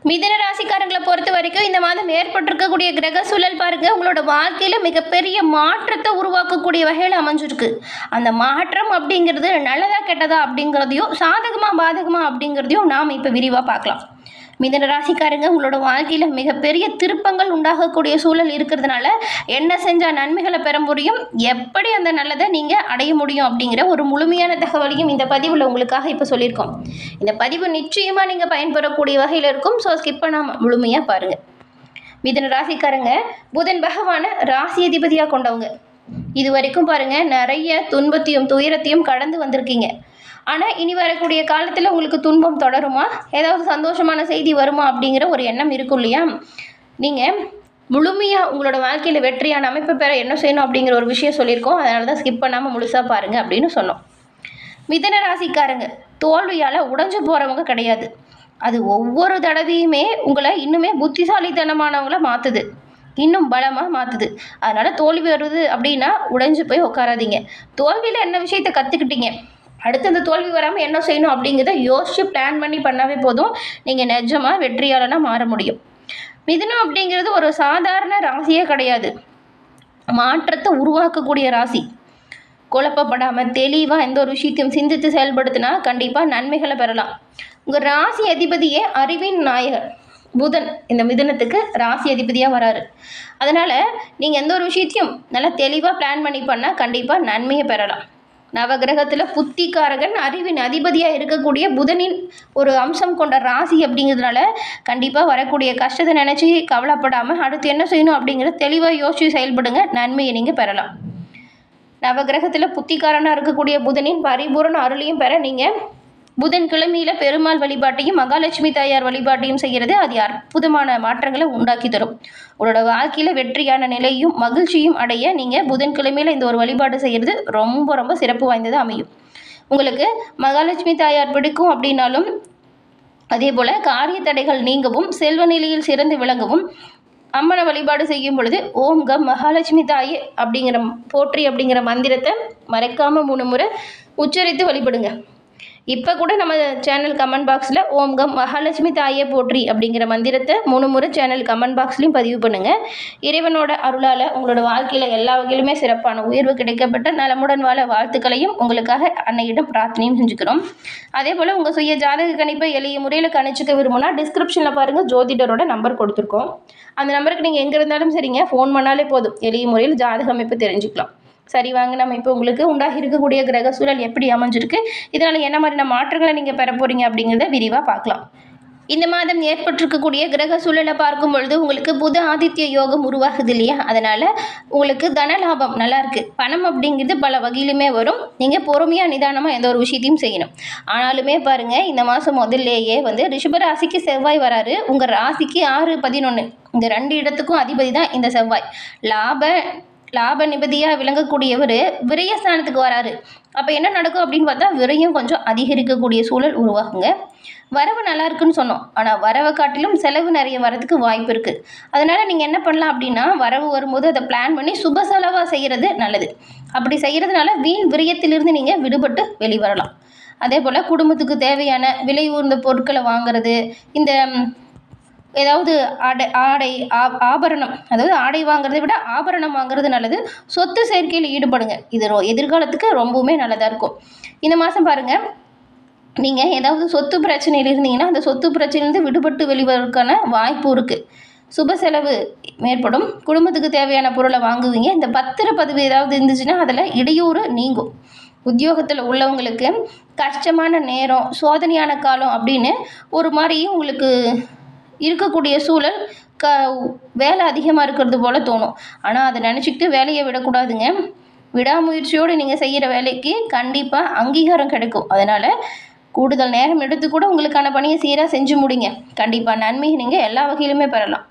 மிதுன ராசிக்காரங்களை பொறுத்த வரைக்கும் இந்த மாதம் ஏற்பட்டிருக்கக்கூடிய கிரக சூழல் பாருங்க உங்களோட வாழ்க்கையில மிகப்பெரிய மாற்றத்தை உருவாக்கக்கூடிய வகையில் அமைஞ்சிருக்கு. அந்த மாற்றம் அப்படிங்கிறது நல்லதா கெட்டதா அப்படிங்கிறதையும் சாதகமா பாதகமா அப்படிங்கிறதையும் நாம் இப்போ விரிவாக பார்க்கலாம். மிதுன ராசிக்காரங்க உங்களோட வாழ்க்கையில் மிகப்பெரிய திருப்பங்கள் உண்டாகக்கூடிய சூழல் இருக்கிறதுனால என்ன செஞ்சால் நன்மைகளை பெற முடியும், எப்படி அந்த நல்லதை நீங்கள் அடைய முடியும் அப்படிங்கிற ஒரு முழுமையான தகவலையும் இந்த பதிவில் உங்களுக்காக இப்போ சொல்லியிருக்கோம். இந்த பதிவு நிச்சயமாக நீங்கள் பயன்பெறக்கூடிய வகையில் இருக்கும். ஸோ ஸ்கிப் பண்ணாமல் முழுமையாக பாருங்கள். மிதுன ராசிக்காரங்க புதன் பகவான ராசி அதிபதியாக கொண்டவங்க. இது வரைக்கும் பாருங்கள் நிறைய துன்பத்தையும் துயரத்தையும் கடந்து வந்திருக்கீங்க. ஆனால் இனி வரக்கூடிய காலத்தில் உங்களுக்கு துன்பம் தொடருமா, ஏதாவது சந்தோஷமான செய்தி வருமா அப்படிங்கிற ஒரு எண்ணம் இருக்கும் இல்லையா? நீங்கள் முழுமையாக உங்களோட வாழ்க்கையில் வெற்றியான அமைப்பு பெற என்ன செய்யணும் அப்படிங்கிற ஒரு விஷயம் சொல்லியிருக்கோம். அதனால தான் ஸ்கிப் பண்ணாமல் முழுசாக பாருங்கள் அப்படின்னு சொன்னோம். மிதுன ராசிக்காரங்க தோல்வியால் உடைஞ்சு போகிறவங்க கிடையாது. அது ஒவ்வொரு தடவையுமே உங்களை இன்னுமே புத்திசாலித்தனமானவங்கள மாற்றுது, இன்னும் பலமாக மாற்றுது. அதனால் தோல்வி வருது அப்படின்னா உடைஞ்சு போய் உட்காராதீங்க. தோல்வியில் என்ன விஷயத்தை கற்றுக்கிட்டீங்க, அடுத்து அந்த தோல்வி வராமல் என்ன செய்யணும் அப்படிங்கிறத யோசித்து பிளான் பண்ணி பண்ணாவே போதும். நீங்கள் நிஜமாக வெற்றியாளனாக மாற முடியும். மிதுனம் அப்படிங்கிறது ஒரு சாதாரண ராசியே கிடையாது. மாற்றத்தை உருவாக்கக்கூடிய ராசி. குழப்பப்படாமல் தெளிவாக எந்த ஒரு விஷயத்தையும் சிந்தித்து செயல்படுத்தினா கண்டிப்பாக நன்மைகளை பெறலாம். உங்கள் ராசி அதிபதியே அறிவின் நாயகர் புதன் இந்த மிதுனத்துக்கு ராசி அதிபதியாக வராரு. அதனால் நீங்கள் எந்த ஒரு விஷயத்தையும் நல்லா தெளிவாக பிளான் பண்ணி பண்ணால் கண்டிப்பாக நன்மையை பெறலாம். நவகிரகத்தில் புத்திகாரகன் அறிவின் அதிபதியாக இருக்கக்கூடிய புதனின் ஒரு அம்சம் கொண்ட ராசி அப்படிங்கிறதுனால கண்டிப்பாக வரக்கூடிய கஷ்டத்தை நினச்சி கவலைப்படாமல் அடுத்து என்ன செய்யணும் அப்படிங்கிறத தெளிவாக யோசித்து செயல்படுங்க, நன்மையை நீங்கள் பெறலாம். நவகிரகத்தில் புத்திகாரனாக இருக்கக்கூடிய புதனின் பரிபூரண அருளையும் பெற நீங்கள் புதன்கிழமையில் பெருமாள் வழிபாட்டையும் மகாலட்சுமி தாயார் வழிபாட்டையும் செய்கிறது அது அற்புதமான மாற்றங்களை உண்டாக்கி தரும். உங்களோட வாழ்க்கையில் வெற்றியான நிலையும் மகிழ்ச்சியும் அடைய நீங்கள் புதன்கிழமையில் இந்த ஒரு வழிபாடு செய்கிறது ரொம்ப ரொம்ப சிறப்பு வாய்ந்ததாக அமையும். உங்களுக்கு மகாலட்சுமி தாயார் பிடிக்கும் அப்படின்னாலும் அதே போல் காரிய தடைகள் நீங்கவும் செல்வ நிலையில் சிறந்து விளங்கவும் அம்மனை வழிபாடு செய்யும் பொழுது ஓம் கம் மகாலட்சுமி தாயே அப்படிங்கிற போற்றி அப்படிங்கிற மந்திரத்தை மறைக்காமல் 3 முறை உச்சரித்து வழிபடுங்க. இப்போ கூட நம்ம சேனல் கமெண்ட் பாக்ஸில் ஓம் கம் மகாலட்சுமி தாயே போற்றி அப்படிங்கிற மந்திரத்தை 3 முறை சேனல் கமெண்ட் பாக்ஸ்லையும் பதிவு பண்ணுங்கள். இறைவனோட அருளால் உங்களோட வாழ்க்கையில் எல்லா வகையிலுமே சிறப்பான உயர்வு கிடைக்கப்பட்ட நலமுடன் வாழ வாழ்த்துக்களையும் உங்களுக்காக அன்னையிடம் பிரார்த்தனையும் செஞ்சுக்கிறோம். அதே போல் உங்கள் சுய ஜாதக கணிப்பை எளிய முறையில் கணிச்சிக்க விரும்புனா டிஸ்கிரிப்ஷனில் பாருங்கள் ஜோதிடரோட நம்பர் கொடுத்துருக்கோம். அந்த நம்பருக்கு நீங்கள் எங்கே இருந்தாலும் சரிங்க ஃபோன் பண்ணாலே போதும், எளிய முறையில் ஜாதக அமைப்பு தெரிஞ்சுக்கலாம். சரி வாங்க, நம்ம இப்போ உங்களுக்கு உண்டாகி இருக்கக்கூடிய கிரக சூழல் எப்படி அமைஞ்சிருக்கு, இதனால் என்ன மாதிரியான மாற்றங்களை நீங்கள் பெற போகிறீங்க அப்படிங்கிறத விரிவாக பார்க்கலாம். இந்த மாதம் ஏற்பட்டிருக்கக்கூடிய கிரக சூழலை பார்க்கும் பொழுது உங்களுக்கு புத ஆதித்ய யோகம் உருவாகுது இல்லையா? அதனால் உங்களுக்கு தன லாபம் நல்லா இருக்குது. பணம் அப்படிங்கிறது பல வகையிலுமே வரும். நீங்கள் பொறுமையாக நிதானமாக எந்த ஒரு விஷயத்தையும் செய்யணும். ஆனாலுமே பாருங்கள், இந்த மாதம் முதல்லையே ரிஷபராசிக்கு செவ்வாய் வராரு. உங்கள் ராசிக்கு 6, 11 இந்த 2 இடத்துக்கும் அதிபதி தான் இந்த செவ்வாய். லாப நிபதியாக விளங்கக்கூடியவர் விரயஸ்தானத்துக்கு வராரு. அப்போ என்ன நடக்கும் அப்படின்னு பார்த்தா விரயம் கொஞ்சம் அதிகரிக்கக்கூடிய சூழல் உருவாகுங்க. வரவு நல்லா இருக்குன்னு சொன்னோம், ஆனால் வரவை காட்டிலும் செலவு நிறைய வரதுக்கு வாய்ப்பு இருக்குது. அதனால் நீங்கள் என்ன பண்ணலாம் அப்படின்னா வரவு வரும்போது அதை பிளான் பண்ணி சுப செலவாக செய்கிறது நல்லது. அப்படி செய்கிறதுனால வீண் விரயத்திலிருந்து நீங்கள் விடுபட்டு வெளிவரலாம். அதே போல் குடும்பத்துக்கு தேவையான விலை உயர்ந்த பொருட்களை வாங்குறது, இந்த ஏதாவது ஆபரணம், அதாவது ஆடை வாங்குறதை விட ஆபரணம் வாங்குறது நல்லது. சொத்து சேர்க்கையில் ஈடுபடுங்க, இது எதிர்காலத்துக்கு ரொம்பவுமே நல்லதாக இருக்கும். இந்த மாதம் பாருங்கள், நீங்கள் ஏதாவது சொத்து பிரச்சனையில் இருந்தீங்கன்னா அந்த சொத்து பிரச்சனையிலேருந்து விடுபட்டு வெளிவருவதற்கான வாய்ப்பு இருக்குது. சுப செலவு ஏற்படும். குடும்பத்துக்கு தேவையான பொருளை வாங்குவீங்க. இந்த பத்திர பதிவு ஏதாவது இருந்துச்சுன்னா அதில் இடையூறு நீங்கும். உத்தியோகத்தில் உள்ளவங்களுக்கு கஷ்டமான நேரம், சோதனையான காலம் அப்படின்னு ஒரு மாதிரி உங்களுக்கு இருக்கக்கூடிய சூழல் வேலை அதிகமாக இருக்கிறது போல் தோணும். ஆனால் அதை நினச்சிக்கிட்டு வேலையை விடக்கூடாதுங்க. விடாமுயற்சியோடு நீங்கள் செய்கிற வேலைக்கு கண்டிப்பாக அங்கீகாரம் கிடைக்கும். அதனால் கூடுதல் நேரம் எடுத்து கூட உங்களுக்கான பணியை சீராக செஞ்சு முடிங்க. கண்டிப்பாக நன்மையை நீங்கள் எல்லா வகையிலுமே பெறலாம்.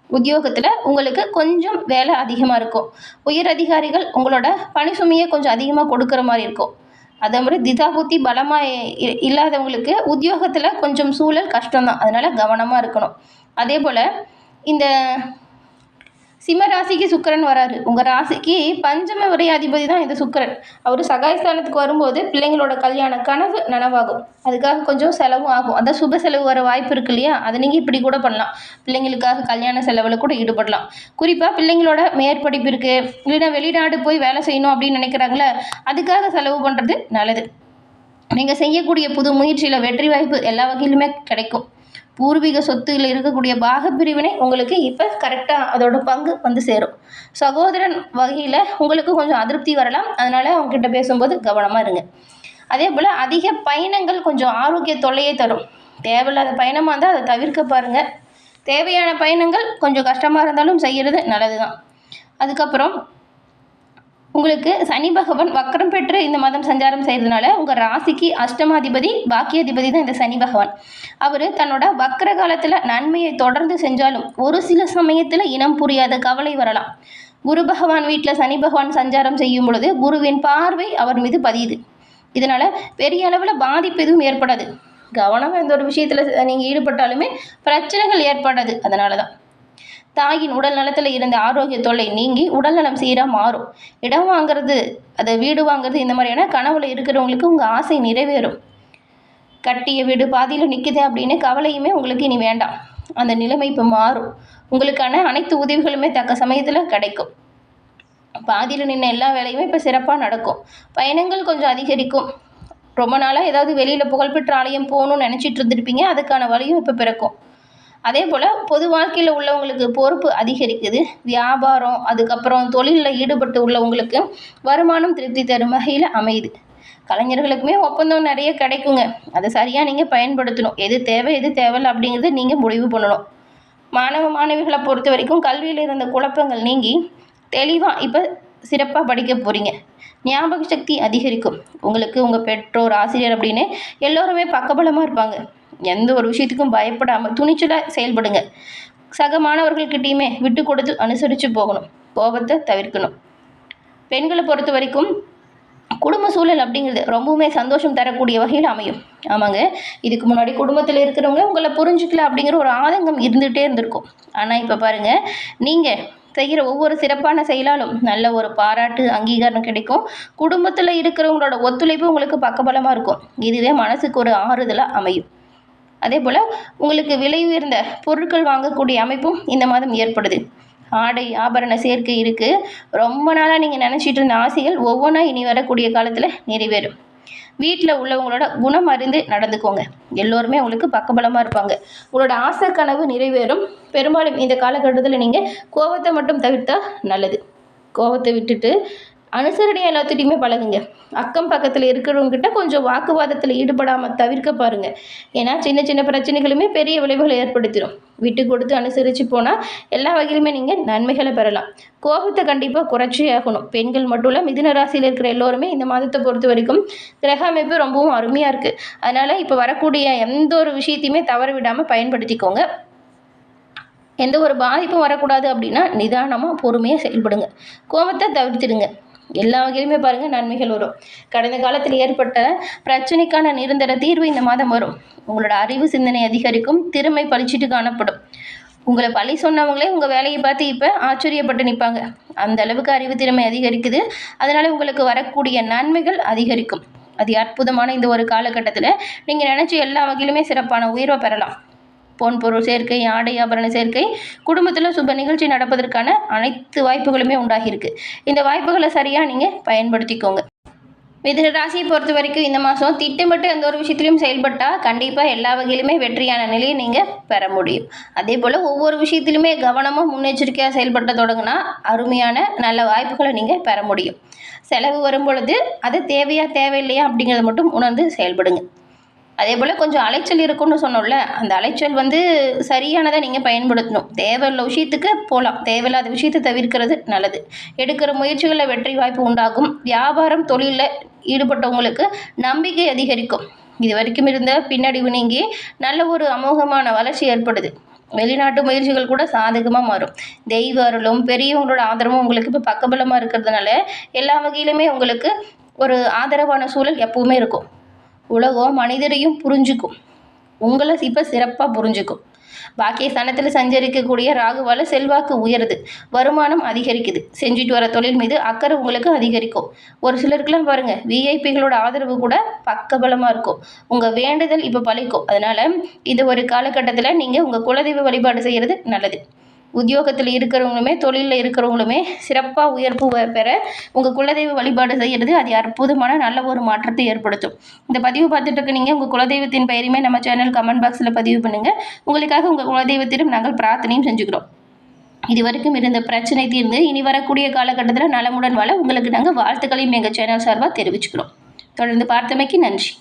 உத்தியோகத்தில் உங்களுக்கு கொஞ்சம் வேலை அதிகமாக இருக்கும். உயர் அதிகாரிகள் உங்களோட பணி சுமையை கொஞ்சம் அதிகமாக கொடுக்குற மாதிரி இருக்கும். அதே மாதிரி திதாபுத்தி பலமாக இல்லாதவங்களுக்கு உத்தியோகத்தில் கொஞ்சம் சூழல் கஷ்டம்தான். அதனால் கவனமாக இருக்கணும். அதே போல் இந்த சிம்ம ராசிக்கு சுக்கிரன் வராரு. உங்கள் ராசிக்கு பஞ்சம விரையாதிபதி தான் இந்த சுக்கிரன். அவர் சகாயஸ்தானத்துக்கு வரும்போது பிள்ளைங்களோட கல்யாண கனவு நனவாகும். அதுக்காக கொஞ்சம் செலவும் ஆகும். அதான் சுப செலவு வர வாய்ப்பு இருக்கு இல்லையா, அதை நீங்கள் இப்படி கூட பண்ணலாம். பிள்ளைங்களுக்காக கல்யாண செலவில் கூட ஈடுபடலாம். குறிப்பாக பிள்ளைங்களோட மேற்படிப்பு இருக்குது, இல்லைன்னா வெளிநாடு போய் வேலை செய்யணும் அப்படின்னு நினைக்கிறாங்களே, அதுக்காக செலவு பண்ணுறது நல்லது. நீங்கள் செய்யக்கூடிய புது முயற்சியில் வெற்றி வாய்ப்பு எல்லா வகையிலுமே கிடைக்கும். பூர்வீக சொத்துல இருக்கக்கூடிய பாகப்பிரிவினை உங்களுக்கு இப்போ கரெக்டாக அதோட பங்கு வந்து சேரும். சகோதரன் வகையில் உங்களுக்கு கொஞ்சம் அதிருப்தி வரலாம். அதனால் அவங்ககிட்ட பேசும்போது கவனமாக இருங்க. அதே போல் அதிக பயணங்கள் கொஞ்சம் ஆரோக்கிய தொல்லையை தரும். தேவையில்லாத பயணமாக இருந்தால் அதை தவிர்க்க பாருங்கள். தேவையான பயணங்கள் கொஞ்சம் கஷ்டமாக இருந்தாலும் செய்கிறது நல்லது தான். அதுக்கப்புறம் உங்களுக்கு சனி பகவான் வக்கரம் பெற்று இந்த மாதம் சஞ்சாரம் செய்கிறதுனால உங்கள் ராசிக்கு அஷ்டமாதிபதி பாக்கியாதிபதி தான் இந்த சனி பகவான். அவர் தன்னோட வக்கர காலத்தில் நன்மையை தொடர்ந்து செஞ்சாலும் ஒரு சில சமயத்தில் இனம் புரியாத கவலை வரலாம். குரு பகவான் வீட்டில் சனி பகவான் சஞ்சாரம் செய்யும் பொழுது குருவின் பார்வை அவர் மீது பதியுது. இதனால் பெரிய அளவில் பாதிப்பு எதுவும் ஏற்படாது. கவனம் எந்த ஒரு விஷயத்தில் நீங்கள் ஈடுபட்டாலுமே பிரச்சனைகள் ஏற்படாது. அதனால தான் தாயின் உடல் நலத்தில் இருந்த ஆரோக்கிய தொல்லை நீங்கி உடல்நலம் சீராக மாறும். இடம் வாங்கிறது, அதை வீடு வாங்குறது, இந்த மாதிரியான கனவுல இருக்கிறவங்களுக்கு உங்கள் ஆசை நிறைவேறும். கட்டிய வீடு பாதியில் நிற்குது அப்படின்னு கவலையுமே உங்களுக்கு இனி வேண்டாம். அந்த நிலைமை இப்போ மாறும். உங்களுக்கான அனைத்து உதவிகளுமே தக்க சமயத்தில் கிடைக்கும். பாதியில் நின்ற எல்லா வேலையுமே இப்போ சிறப்பாக நடக்கும். பயணங்கள் கொஞ்சம் அதிகரிக்கும். ரொம்ப நாளாக ஏதாவது வெளியில் புகழ்பெற்ற ஆலயம் போகணும்னு நினச்சிட்டு இருந்திருப்பீங்க, அதுக்கான வழியும் இப்போ பிறக்கும். அதே போல் பொது வாழ்க்கையில் உள்ளவங்களுக்கு பொறுப்பு அதிகரிக்குது. வியாபாரம், அதுக்கப்புறம் தொழிலில் ஈடுபட்டு உள்ளவங்களுக்கு வருமானம் திருப்தி தரும் வகையில் அமையுது. கலைஞர்களுக்குமே ஒப்பந்தம் நிறைய கிடைக்குங்க. அதை சரியாக நீங்கள் பயன்படுத்தணும். எது தேவை எது தேவையில்லை அப்படிங்கிறது நீங்கள் முடிவு பண்ணணும். மாணவ மாணவிகளை பொறுத்த வரைக்கும் கல்வியில் இருந்த குழப்பங்கள் நீங்கி தெளிவாக இப்போ சிறப்பாக படிக்க போகிறீங்க. ஞாபக சக்தி அதிகரிக்கும். உங்களுக்கு உங்கள் பெற்றோர், ஆசிரியர் அப்படின்னு எல்லோருமே பக்கபலமாக இருப்பாங்க. எந்த ஒரு விஷயத்துக்கும் பயப்படாமல் துணிச்சலாக செயல்படுங்க. சக மாணவர்கள்கிட்டையுமே விட்டு கொடுத்து அனுசரித்து போகணும். கோபத்தை தவிர்க்கணும். பெண்களை பொறுத்த வரைக்கும் குடும்ப சூழல் அப்படிங்கிறது ரொம்பவுமே சந்தோஷம் தரக்கூடிய வகையில் அமையும். ஆமாங்க, இதுக்கு முன்னாடி குடும்பத்தில் இருக்கிறவங்க உங்களை புரிஞ்சுக்கல அப்படிங்கிற ஒரு ஆதங்கம் இருந்துகிட்டே இருந்திருக்கும். ஆனால் இப்போ பாருங்கள், நீங்கள் செய்கிற ஒவ்வொரு சிறப்பான செயலாலும் நல்ல ஒரு பாராட்டு, அங்கீகாரம் கிடைக்கும். குடும்பத்தில் இருக்கிறவங்களோட ஒத்துழைப்பு உங்களுக்கு பக்கபலமாக இருக்கும். இதுவே மனசுக்கு ஒரு ஆறுதலாக அமையும். அதே போல் உங்களுக்கு விலை உயர்ந்த பொருட்கள் வாங்கக்கூடிய அமைப்பும் இந்த மாதம் ஏற்படுது. ஆடை ஆபரண சேர்க்கை இருக்குது. ரொம்ப நாளாக நீங்கள் நினச்சிட்டு இருந்த ஆசைகள் ஒவ்வொன்றா இனி வரக்கூடிய காலத்தில் நிறைவேறும். வீட்டில் உள்ளவங்களோட குணம் அறிந்து நடந்துக்கோங்க. எல்லோருமே உங்களுக்கு பக்கபலமாக இருப்பாங்க. உங்களோட ஆசை கனவு நிறைவேறும். பெரும்பாலும் இந்த காலகட்டத்தில் நீங்கள் கோபத்தை மட்டும் தவிர்த்தா நல்லது. கோபத்தை விட்டுட்டு அனுசரணையாக எல்லாத்துட்டையுமே பழகுங்க. அக்கம் பக்கத்தில் இருக்கிறவங்ககிட்ட கொஞ்சம் வாக்குவாதத்தில் ஈடுபடாமல் தவிர்க்க பாருங்கள். ஏன்னா சின்ன சின்ன பிரச்சனைகளுமே பெரிய விளைவுகளை ஏற்படுத்திடும். விட்டு கொடுத்து அனுசரித்து போனால் எல்லா வகையிலுமே நீங்கள் நன்மைகளை பெறலாம். கோபத்தை கண்டிப்பாக குறைச்சே ஆகணும். பெண்கள் மட்டும் இல்லை, மிதுன ராசியில் இருக்கிற எல்லோருமே இந்த மாதத்தை பொறுத்த வரைக்கும் கிரக அமைப்பு ரொம்பவும் அருமையாக இருக்குது. அதனால் இப்போ வரக்கூடிய எந்த ஒரு விஷயத்தையுமே தவற விடாமல் பயன்படுத்திக்கோங்க. எந்த ஒரு பாதிப்பும் வரக்கூடாது அப்படின்னா நிதானமாக பொறுமையாக செயல்படுங்க. கோபத்தை தவிர்த்திடுங்க. எல்லா வகையிலுமே பாருங்கள் நன்மைகள் வரும். கடந்த காலத்தில் ஏற்பட்ட பிரச்சனைக்கான நிரந்தர தீர்வு இந்த மாதம் வரும். உங்களோட அறிவு சிந்தனை அதிகரிக்கும். திறமை பளிச்சிட்டு காணப்படும். உங்களை பழி சொன்னவங்களே உங்கள் வேலையை பார்த்து இப்போ ஆச்சரியப்பட்டு நிற்பாங்க. அந்த அளவுக்கு அறிவு திறமை அதிகரிக்குது. அதனால் உங்களுக்கு வரக்கூடிய நன்மைகள் அதிகரிக்கும். அது அற்புதமான இந்த ஒரு காலகட்டத்தில் நீங்கள் நினச்சி எல்லா வகையிலுமே சிறப்பான உயர்வை பெறலாம். பொன் பொருள் சேர்க்கை, ஆடை ஆபரண சேர்க்கை, குடும்பத்தில் சுப நிகழ்ச்சி நடப்பதற்கான அனைத்து வாய்ப்புகளுமே உண்டாகியிருக்கு. இந்த வாய்ப்புகளை சரியாக நீங்கள் பயன்படுத்திக்கோங்க. மிதுன ராசியை பொறுத்த வரைக்கும் இந்த மாதம் திட்டமிட்டு எந்த ஒரு விஷயத்திலையும் செயல்பட்டால் கண்டிப்பாக எல்லா வகையிலுமே வெற்றியான நிலையை நீங்கள் பெற முடியும். அதே போல் ஒவ்வொரு விஷயத்திலுமே கவனமாக முன்னெச்சரிக்கையாக செயல்பட தொடங்கினா அருமையான நல்ல வாய்ப்புகளை நீங்கள் பெற முடியும். செலவு வரும் பொழுது அது தேவையா தேவையில்லையா அப்படிங்கிறத மட்டும் உணர்ந்து செயல்படுங்க. அதே போல் கொஞ்சம் அலைச்சல் இருக்குன்னு சொன்னோம்ல, அந்த அலைச்சல் சரியானதை நீங்கள் பயன்படுத்தணும். தேவையில்ல விஷயத்துக்கு போகலாம். தேவையில்லாத விஷயத்தை தவிர்க்கிறது நல்லது. எடுக்கிற முயற்சிகளில் வெற்றி வாய்ப்பு உண்டாகும். வியாபாரம் தொழிலில் ஈடுபட்டவங்களுக்கு நம்பிக்கை அதிகரிக்கும். இது வரைக்கும் இருந்த பின்னடைவு நீங்கி நல்ல ஒரு அமோகமான வளர்ச்சி ஏற்படுது. வெளிநாட்டு முயற்சிகள் கூட சாதகமாக மாறும். தெய்வ அருளும் பெரியவங்களோட ஆதரவும் உங்களுக்கு இப்போ பக்கபலமாக இருக்கிறதுனால எல்லா வகையிலுமே உங்களுக்கு ஒரு ஆதரவான சூழல் எப்பவுமே இருக்கும். உலகம் மனிதரையும் புரிஞ்சுக்கும். உங்களை இப்போ சிறப்பாக புரிஞ்சுக்கும். பாக்கியஸ்தானத்தில் சஞ்சரிக்கக்கூடிய ராகுவால் செல்வாக்கு உயருது, வருமானம் அதிகரிக்குது, செஞ்சுட்டு வர தொழில் மீது அக்கறை உங்களுக்கு அதிகரிக்கும். ஒரு சிலருக்குலாம் பாருங்கள், விஐபிகளோட ஆதரவு கூட பக்கபலமாக இருக்கும். உங்கள் வேண்டுதல் இப்போ பலிக்கும். அதனால் இது ஒரு காலகட்டத்தில் நீங்கள் உங்கள் குலதெய்வ வழிபாடு செய்கிறது நல்லது. உத்தியோகத்தில் இருக்கிறவங்களுமே தொழிலில் இருக்கிறவங்களுமே சிறப்பாக உயர்வு பெற உங்கள் குலதெய்வ வழிபாடு செய்கிறது அது அற்புதமான நல்ல ஒரு மாற்றத்தை ஏற்படுத்தும். இந்த பதிவு பார்த்துட்டு இருக்க நீங்கள் உங்கள் குலதெய்வத்தின் பெயரையுமே நம்ம சேனல் கமெண்ட் பாக்ஸில் பதிவு பண்ணுங்கள். உங்களுக்காக உங்கள் குலதெய்வத்திடம் நாங்கள் பிரார்த்தனையும் செஞ்சுக்கிறோம். இது வரைக்கும் இருந்த பிரச்சனை தீர்ந்து இனி வரக்கூடிய காலகட்டத்தில் நலமுடன் வாழ உங்களுக்கு நாங்கள் வாழ்த்துக்களையும் எங்கள் சேனல் சார்பாக தெரிவிச்சுக்கிறோம். தொடர்ந்து பார்த்தமைக்கு நன்றி.